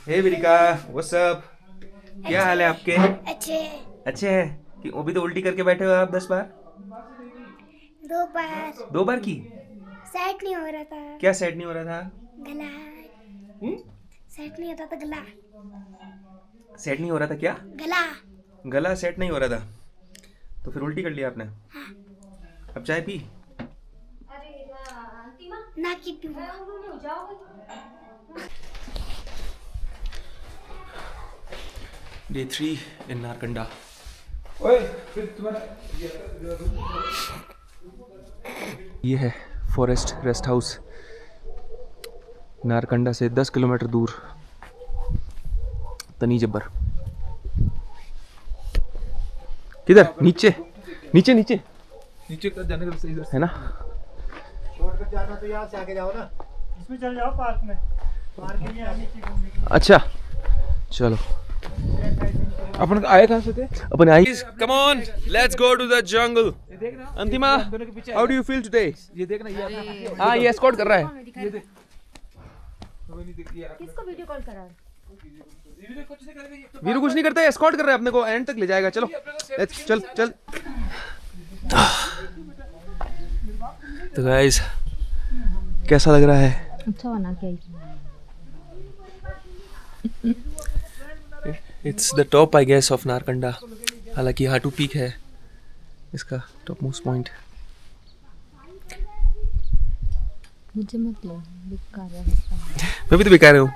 हे विरिका, what's up? क्या हाल है आपके? अच्छे। अच्छे हैं कि अभी तो उल्टी करके बैठे हो आप 10 बार? 2 बार। 2 बार की? सेट नहीं हो रहा था। क्या सेट नहीं हो रहा था? गला हम्म? सेट नहीं होता था। गला सेट नहीं हो रहा था क्या? गला। गला सेट नहीं हो रहा था तो फिर उल्टी कर लिया आपने? अब चाय पी? ना की पी। डे 3 इन नारकंडा। ये है फॉरेस्ट रेस्ट हाउस, नारकंडा से 10 किलोमीटर दूर, तनी जब्बर। किधर? नीचे नीचे नीचे नीचे का जाने का सही है ना? शॉर्टकट जाना तो यहाँ से आगे जाओ ना, इसमें चल जाओ पार्क में। पार्क में यहाँ नीचे घूमने के अच्छा चलो। अपन आए कहाँ से थे? अपन आई। Come on, let's go to the jungle. Antima, how do you feel today? ये देखना, ये हाँ, ये एस्कॉर्ट कर रहा है। किसको वीडियो कॉल करा? वीरू कुछ नहीं करता है, एस्कॉर्ट कर रहा है अपने को, एंड तक ले जाएगा। चलो लेट्स चल चल। तो गाइस, कैसा लग रहा है? अच्छा बना के आई। It's the top I guess of Narkanda. हालांकि हाटू पीक है इसका टॉप मोस्ट पॉइंट। मुझे मत लो, बेकार है। मैं भी तो बेकार हूँ।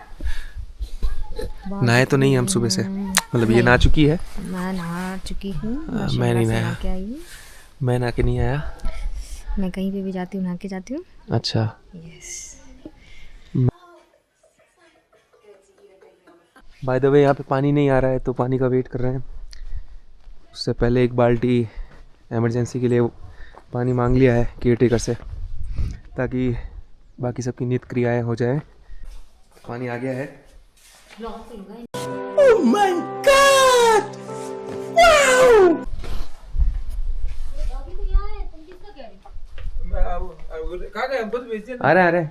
नहाए तो नहीं हम सुबह से, मतलब ये नहा चुकी है। मैं नहा चुकी हूँ। मैं नहीं नहाया। क्या आई? मैं नहा के नहीं आया। मैं कहीं पे भी जाती हूँ नहा के जाती हूँ। अच्छा, यस। बाय द वे यहाँ पे पानी नहीं आ रहा है तो पानी का वेट कर रहे हैं। उससे पहले एक बाल्टी इमरजेंसी के लिए पानी मांग लिया है केयर टेकर से, ताकि बाकी सबकी नित्य क्रियाएं हो जाए। पानी आ गया है। Oh my God! Wow! कहाँ गए? हमको तो भेज दिया ना। आ रहे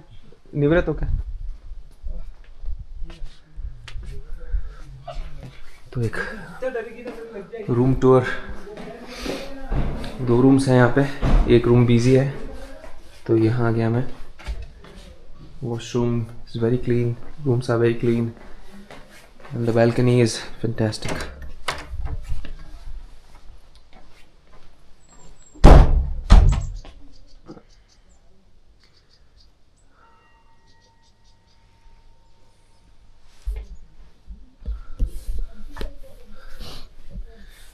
निवृत्त हो क्या? तो एक रूम टूर, 2 रूम्स हैं यहाँ पे। एक रूम बिजी है तो यहाँ आ गया मैं। Washroom is very clean, rooms are very clean and the balcony is fantastic.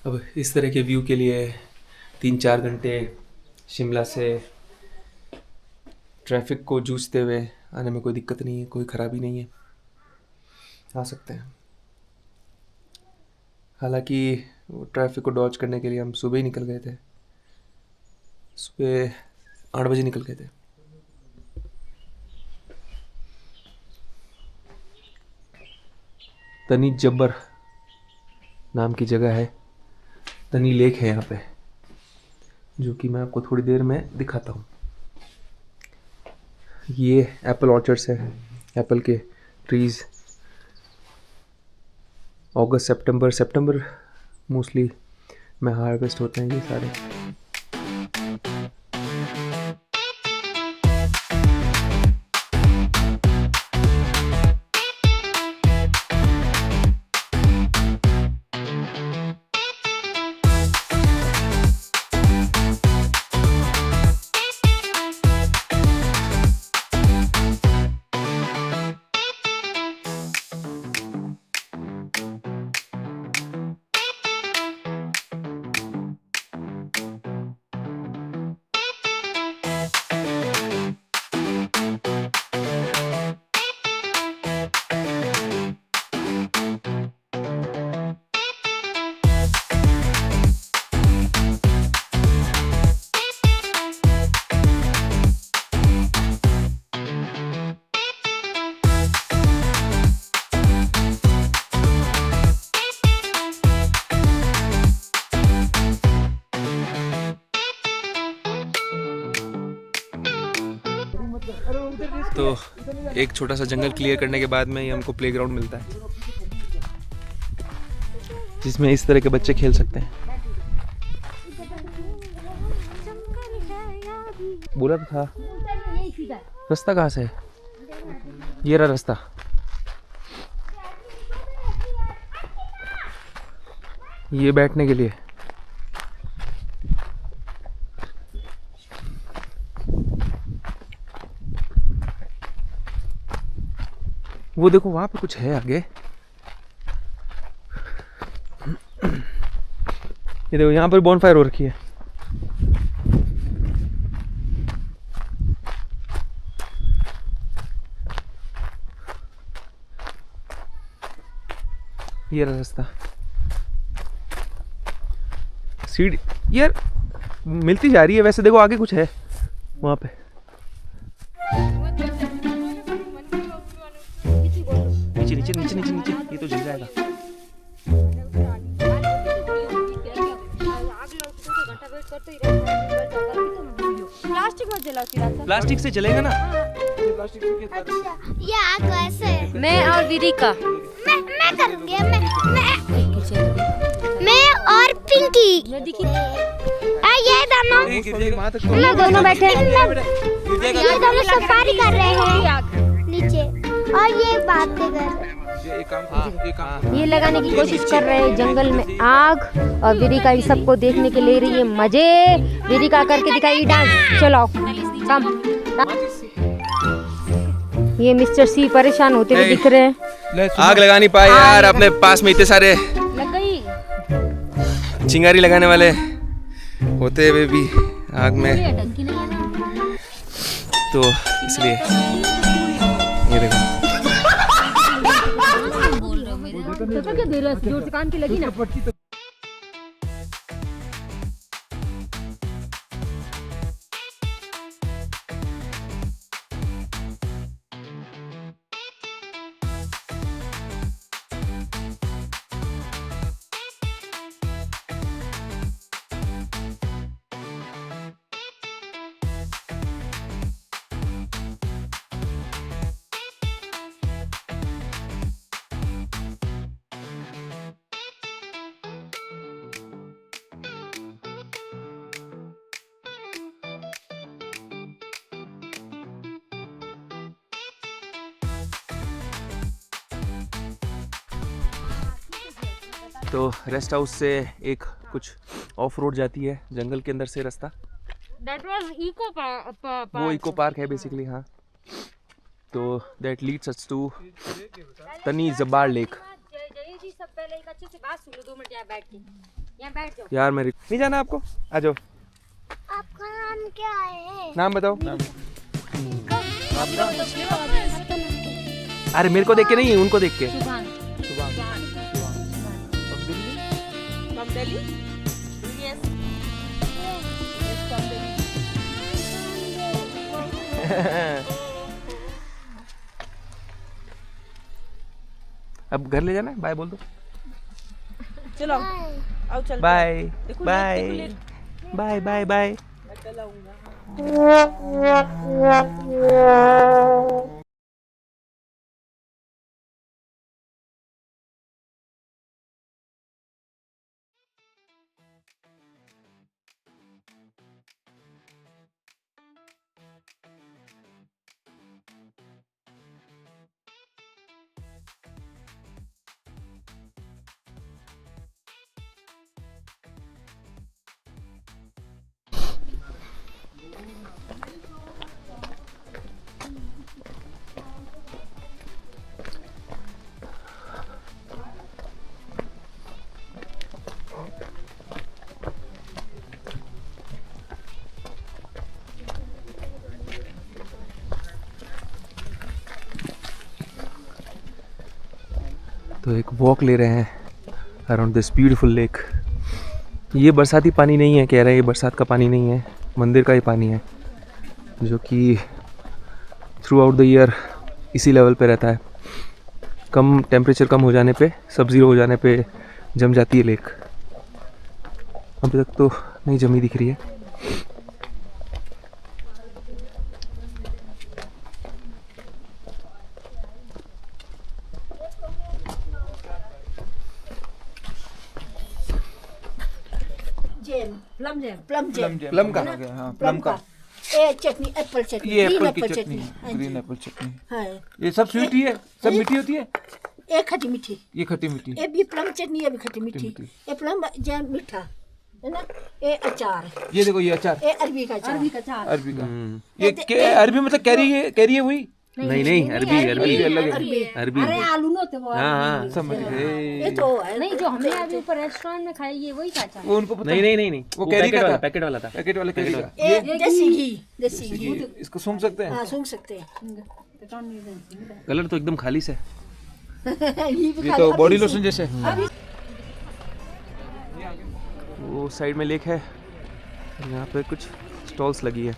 अब इस तरह के व्यू के लिए 3-4 घंटे शिमला से ट्रैफिक को जूझते हुए आने में कोई दिक्कत नहीं है, कोई ख़राबी नहीं है, आ सकते हैं। हालांकि ट्रैफिक को डॉज करने के लिए हम सुबह ही निकल गए थे, सुबह 8 बजे निकल गए थे। तनी जब्बर नाम की जगह है, तनी लेक है यहाँ पे, जो कि मैं आपको थोड़ी देर में दिखाता हूँ। ये एप्पल ऑर्चर्ड्स है, एप्पल के ट्रीज़। अगस्त सितंबर मोस्टली में हार्वेस्ट होते हैं ये सारे। तो एक छोटा सा जंगल क्लियर करने के बाद में ही हमको प्लेग्राउंड मिलता है। जिसमें इस तरह के बच्चे खेल सकते हैं। बोला तो था। रास्ता कहाँ से है? ये रहा रास्ता। ये बैठने के लिए। वो देखो वहां पे कुछ है आगे। ये देखो यहाँ पर बॉनफायर हो रखी है। ये रहा रास्ता। सीढ़ी यार मिलती जा रही है। वैसे देखो आगे कुछ है वहां पे। नीचे नीचे नीचे नीचे नीचे ये तो जल जाएगा। प्लास्टिक से जलेगा ना। ये आग कैसे है? मैं और विरिका। मैं करूंगी। मैं और पिंकी। ये दोनों दोनों बैठे ये दोनों सफारी कर रहे हैं नीचे और ये बातें कर रहे हैं। ये लगाने की कोशिश कर रहे हैं जंगल में आग, और विरिका इन सबको देखने के ले रही है मजे। विरिका करके दिखाई डांस। चलो कम। ये मिस्टर सी परेशान होते हुए दिख रहे हैं। आग लगा नहीं पाए यार। अपने पास में इतने सारे लग गई। चिंगारी लगाने वाले होते हुए भी आग में, तो इसलिए ये देखो। जोर से कान की लगी ना। तो रेस्ट हाउस से एक कुछ ऑफ रोड जाती है जंगल के अंदर से रास्ता। That was eco park. वो इको पार्क है बेसिकली। हाँ, तो दैट लीड्स अस टू तनी जबार लेक। जय जी सब पहले एक अच्छे से बात सुन लो 2 मिनट यहाँ बैठ के। यहाँ बैठ जाओ। यार मेरे नहीं जाना आपको, आ जाओ। आपका नाम क्या है? नाम बताओ। अरे मेरे को देख के नहीं, उनको देख के। अब घर ले जाना है। बाय बोल दो। चलो आओ चल। Bye bye bye bye bye. तो एक वॉक ले रहे हैं अराउंड दिस ब्यूटीफुल लेक। ये बरसाती पानी नहीं है, कह रहे हैं ये बरसात का पानी नहीं है, मंदिर का ही पानी है, जो कि थ्रू आउट द ईयर इसी लेवल पे रहता है। कम टेम्परेचर कम हो जाने पे, सब ज़ीरो हो जाने पे जम जाती है लेक। अभी तक तो नहीं जमी दिख रही है। Jam plum jam plum jam plum का हाँ प्लम का ये चटनी एप्पल चटनी ये ग्रीन एप्पल की एप्पल चटनी हाँ जी ग्रीन एप्पल चटनी हाँ ये सब स्वीट ही है सब मीठी होती है ये खट्टी मीठी ये खट्टी मीठी ये भी प्लम चटनी ये भी खट्टी मीठी मीठी। ये प्लम जैम मीठा है ना ये अचार ये देखो ये अचार ये अरबी का अचार अरबी का ये अरबी मतलब कैरी है हुई नहीं नहीं अरबी अरबी अलग है अरबी अरबी अरे आलू नो तो वो हाँ हाँ समझ ये गए तो है नहीं जो हमने अभी ऊपर रेस्टोरेंट में खाई ये वही काचा वो उनको पता नहीं नहीं नहीं नहीं वो कैरी का था पैकेट वाला था पैकेट वाले कैरी का ये देसी घी इसको सूंघ सकते हैं हाँ सूंघ सकते हैं कलर तो एकदम खाली से ये भी ये तो बॉडी लोशन जैसे वो साइड में लेक है यहाँ पे कुछ स्टॉल्स लगी है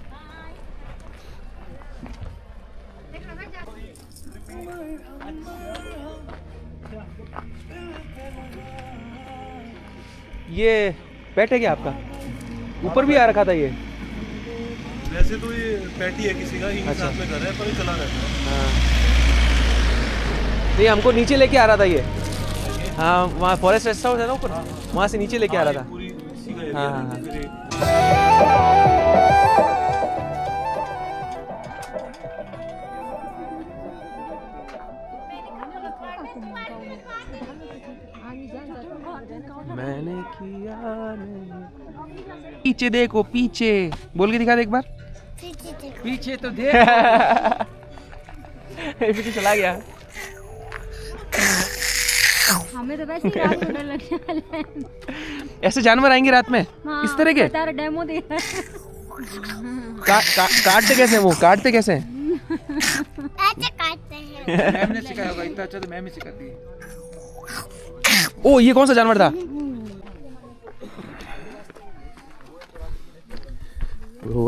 ये पेट है क्या आपका ऊपर भी आ रखा था ये वैसे तो ये पैटी है किसी का इन्हीं साथ में घर है पर ये चला रहता है हाँ नहीं हमको नीचे लेके आ रहा था ये हाँ वहाँ फॉरेस्ट रेस्ट हाउस है ना ऊपर वहाँ से नीचे लेके आ रहा था पूरी इसी का एरिया हाँ है। हाँ फिर ये मैंने किया नहीं पीछे देखो पीछे बोल के दिखा दे एक बार पीछे तो देख पीछे चला गया हमें तो वैसे ही रात को डर लगने वाला है ऐसे जानवर आएंगे रात में इस तरह के तारा डेमो दे रहा है काटते कैसे हैं वो काटते कैसे हैं ऐसे काटते हैं मैम ने सिखाया होगा इतना अच्छा तो मैम ही सिखाती है ओ ये कौन सा जानवर था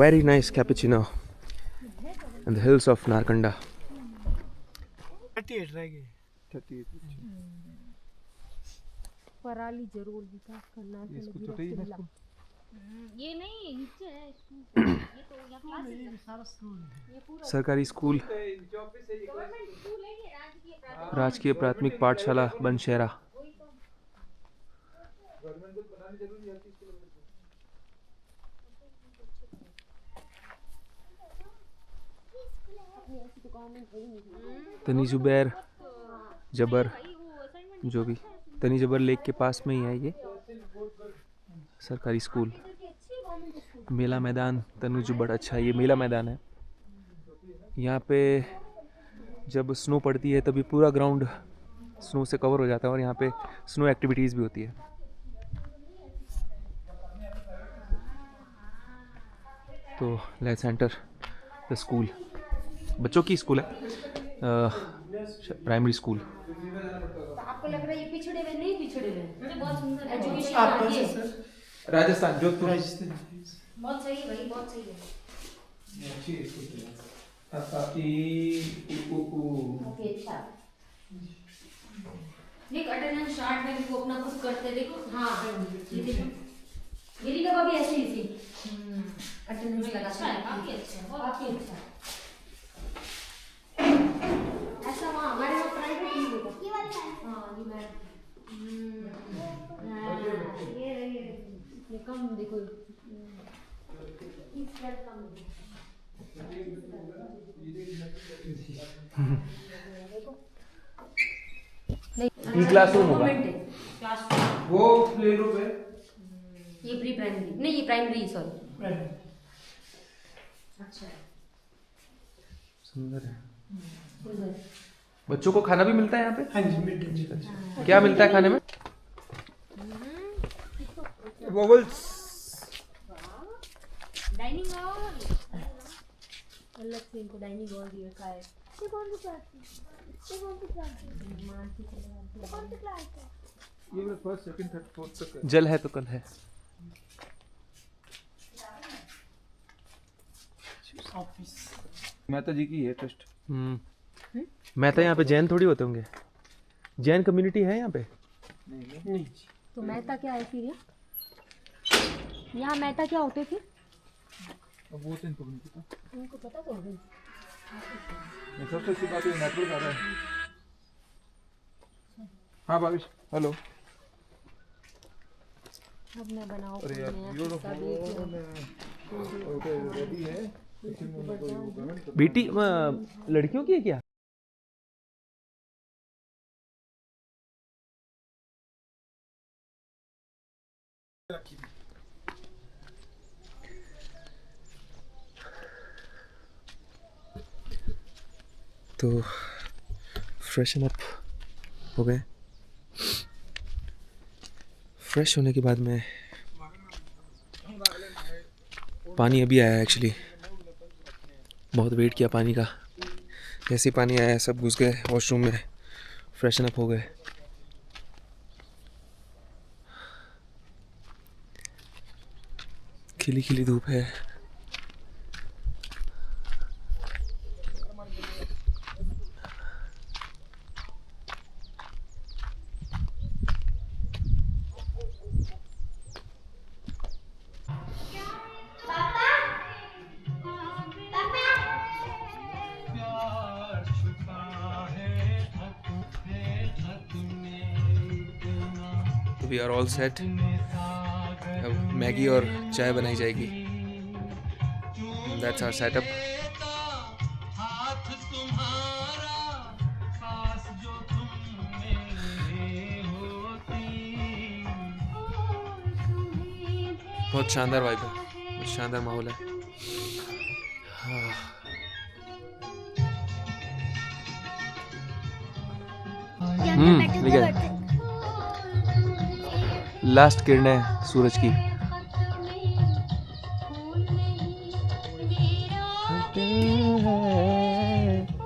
very nice cappuccino in the hills of Narkanda 38 रह गए पराली जरूर विकास करना ये नहीं नीचे है ये तो यहाँ क्लास है सरकारी स्कूल राजकीय प्राथमिक पाठशाला बनशेरा तनी जुबैर जबर जो भी तनी जबर लेक के पास में ही है ये सरकारी स्कूल मेला मैदान तनु जुबड़ अच्छा ये मेला मैदान है यहाँ पे जब स्नो पड़ती है तभी पूरा ग्राउंड स्नो से कवर हो जाता है और यहाँ पे स्नो एक्टिविटीज़ भी होती है तो लेट सेंटर द स्कूल बच्चों की स्कूल है प्राइमरी स्कूल आपको लग रहा है ये पिछड़े हुए नहीं पिछड़े हुए बहुत सुंदर एजुकेशन राजस्थान जोधपुर बहुत सही है भाई बहुत सही है अच्छी स्कूल ओके अच्छा देख अटेंडेंस चार्ट में भी वो अपना कुछ करते देखो हाँ ये देखो गिरी का भी ऐसे ही थी अटेंडेंस लगाता है काफी अच्छा ऐसा वहाँ हमारे वहाँ प्राइवेट नहीं होता ये वाला है हाँ ये मैं ये कम देखो इस पर कम ई क्लासरूम होगा क्लास वो प्ले ग्रुप है ये प्री प्राइमरी नहीं ये प्राइमरी सॉरी अच्छा सुंदर है बच्चों को खाना भी मिलता है यहाँ पे हाँ जी मिड डे क्या मिलता है खाने में वोवल्स डाइनिंग हॉल अलग से इनको डाइनिंग हॉल दिया का है ये कौन सी क्लास है ये कौन सी क्लास है कौन सी क्लास है ये फर्स्ट सेकंड थर्ड फोर्थ तक है जल है तो कल है ऑफिस माता जी की है ट्रस्ट मेहता यहाँ पे जैन थोड़ी होते होंगे जैन कम्युनिटी है यहाँ पे नहीं तो मेहता क्या है फिर यहाँ मेहता क्या होते थे अब वो तो इनको भी नहीं पता उनको पता तो होगा ये सबसे अच्छी बात है नेटवर्क आ रहा है हाँ भाविश हेलो अब मैं बनाऊं अरे यार रेडी है बेटी लड़कियों की है क्या? तो फ्रेशन अप हो गए। फ्रेश होने के बाद में पानी अभी आया एक्चुअली, बहुत वेट किया पानी का। जैसे ही पानी आया सब घुस गए वॉशरूम में, फ्रेशन अप हो गए। खिली खिली धूप है। We are all set. अब मैगी और चाय बनाई जाएगी। That's our setup. बहुत शानदार वाइब है, बहुत शानदार माहौल है। लास्ट किरणें सूरज की।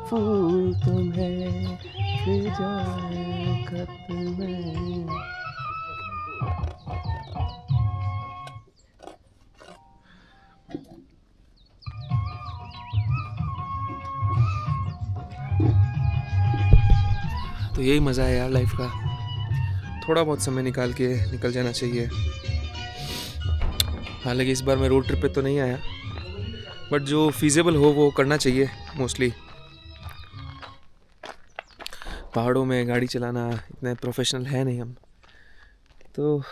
फूल तुम्हें फिर जाए खत में। तो यही मज़ा है यार लाइफ का। थोड़ा बहुत समय निकाल के निकल जाना चाहिए। हालांकि इस बार मैं रोड ट्रिप पे तो नहीं आया, बट जो फीजेबल हो वो करना चाहिए। मोस्टली पहाड़ों में गाड़ी चलाना इतने प्रोफेशनल है नहीं हम, तो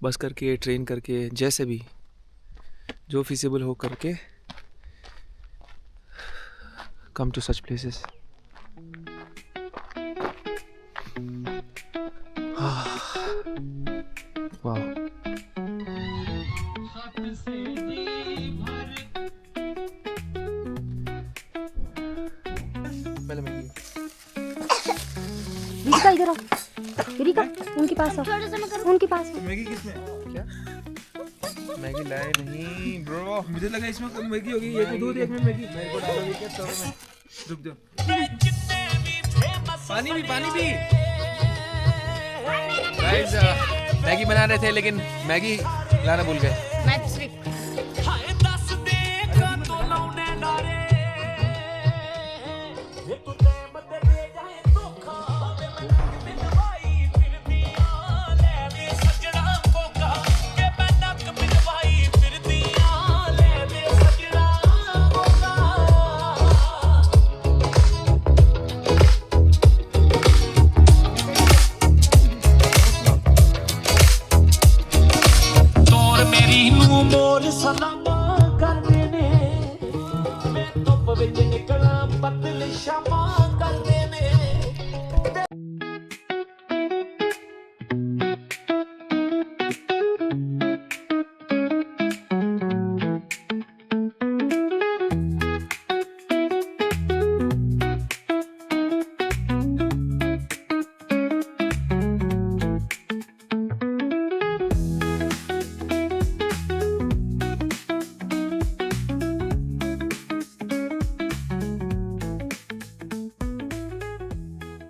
बस करके ट्रेन करके जैसे भी जो फीजेबल हो करके कम टू सच प्लेसेस। वाह, पहले मैं रिका इधर आओ, रिका उनके पास आओ, उनके पास आओ। मैगी किसमें? क्या मैगी लाए नहीं ब्रो? मुझे लगा इसमें मैगी होगी। एक में दूध एक में मैगी। मेरे को डालोगे क्या तवे में? रुक जाओ। पानी भी गाइस, मैगी बना रहे थे लेकिन मैगी लाना भूल गए।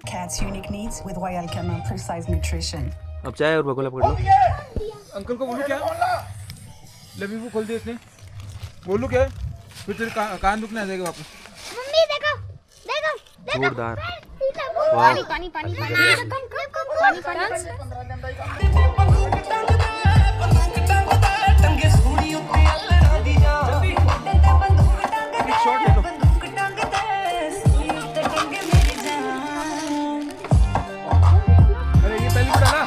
Cat's unique needs with Royal Canin Precise Nutrition. अब चाय और भगोला पकड़ लो। अंकल को बोलूं क्या? लबीबू खोल दिया इसने। बोलूं क्या? फिर तेरे कान दुखने आ जाएगा वापस। मम्मी देखो देखो देखो। जोरदार। पानी पानी पानी पानी शॉट ले लो। अरे ये पहले भी डाला।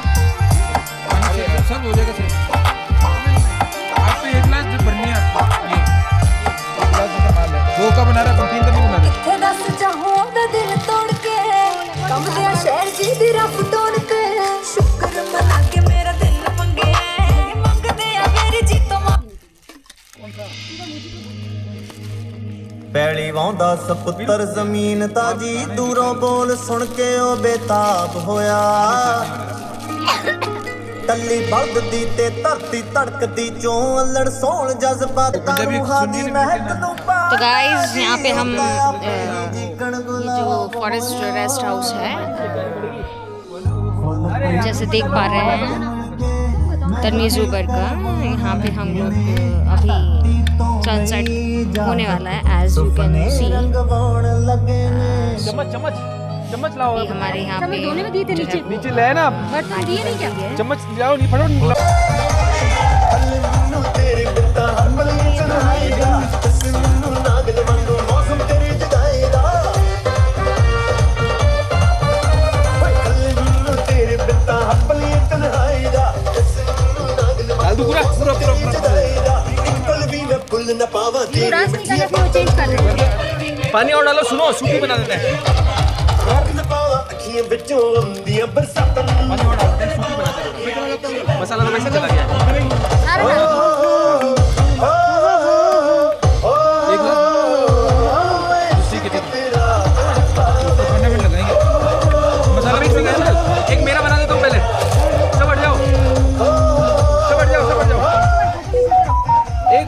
ਪਾਉਂਦਾ ਸਪੁੱਤਰ ਜ਼ਮੀਨ ਤਾਜੀ ਦੂਰੋਂ ਬੋਲ ਸੁਣ ਕੇ ਉਹ ਬੇਤਾਬ ਹੋਇਆ ਟੱਲੀ ਬਲਦੀ ਤੇ ਧਰਤੀ ਧੜਕਦੀ ਚੋਂ ਅਲੜ ਸੋਣ ਜਜ਼ਬਾਤਾਂ ਰੂਹਾਂ ਦੀ ਮਹਿਕ ਨੂੰ तो गाइस यहाँ पे हम जो फॉरेस्ट रेस्ट हाउस है जैसे देख पा रहे हैं तन्वीर ज़ुबैर का, यहाँ पे हम लोग अभी सनसेट होने वाला है एज यू कैन सी। चम्मच लाओ, हमारे यहाँ पे दोनों में दिए थे नीचे नीचे ले ना बर्तन दिए नहीं क्या, चम्मच लाओ, नहीं फटाफट पानी और डालो, सुनो सूखी बना देते हैं। मसाला तो वैसे चला गया मसाला मिक्स नहीं करना। एक मेरा बना देता हूँ पहले, सब हट जाओ, सब हट जाओ, सब हट जाओ। एक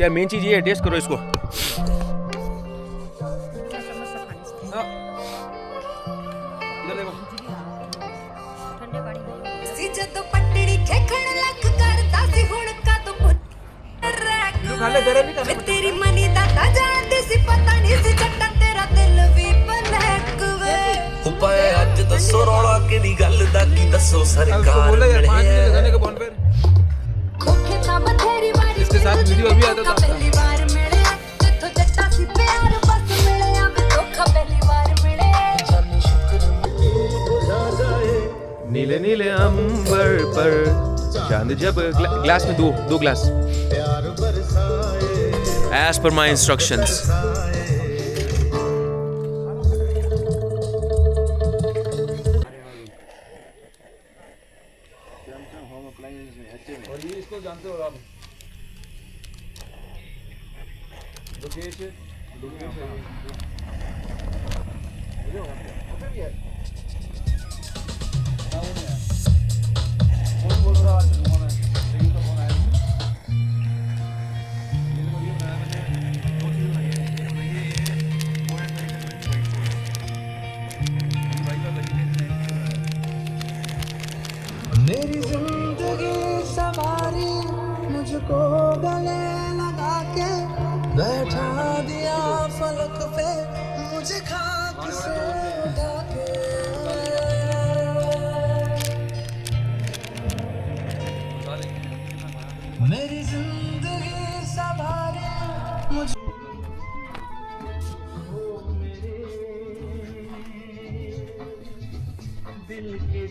यार मेन चीज ये है, टेस्ट करो इसको। तेरी मनी दाता जानदी सी पता नहीं सी चट्टा तेरा दिल भी पलक वे उपाय आज दसो रोला केदी गल दा की दसो सरकार खोखे ता बथेरी बारी इसके साथ वीडियो भी आता था। पहली बार मिले जिथों जट्टा सी प्यार बस मिले अब धोखा पहली बार मिले नीले नीले अंबर पर चांद जब ग्लास में दो glass as per my instructions। इसको जानते हो आप? मेरी जिंदगी सवारी मुझको गले लगा के बैठा दिया फलक पे मुझे खाक से उठा के मेरी जिंदगी सवारी मुझ दिल के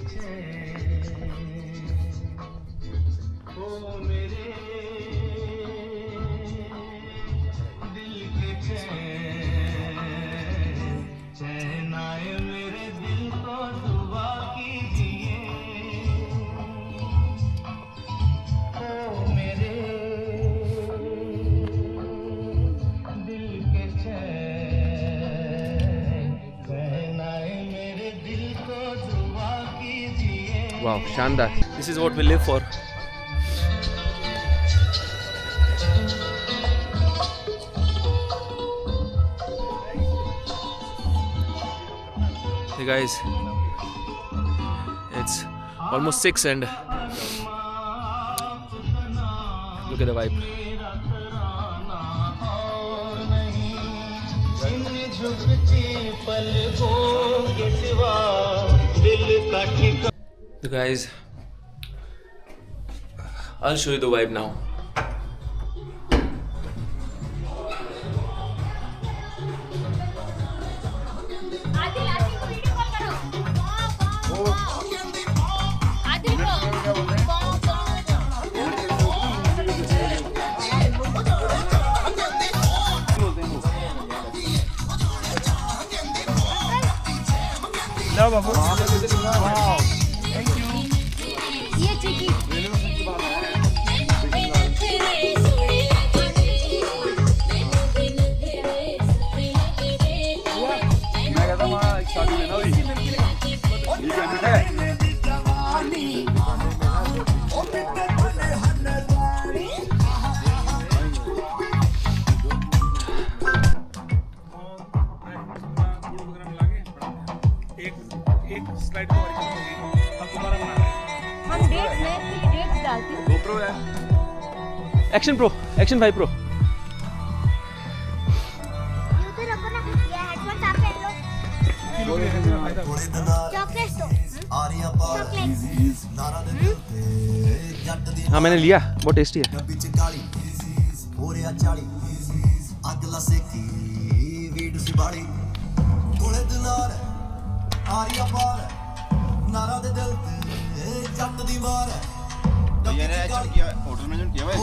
वाह शानदार, this is what we live for. Hey guys, it's almost 6 and look at the vibe. So guys, I'll show you the vibe now. लो बाबू ये चिकी मैं कहता हूँ वहाँ शादी में ना ये क्या मीठा है एक स्लाइड तो अब तुम्हारा बना है हम डेट्स डालती हूँ। GoPro है action pro, action 5 pro. YouTube रखो ना, ये हेडफोन आप पहन लो। चॉकलेट्स दो, चॉकलेट्स। हाँ मैंने लिया, बहुत टेस्टी है। होटल में जो किया हुआ है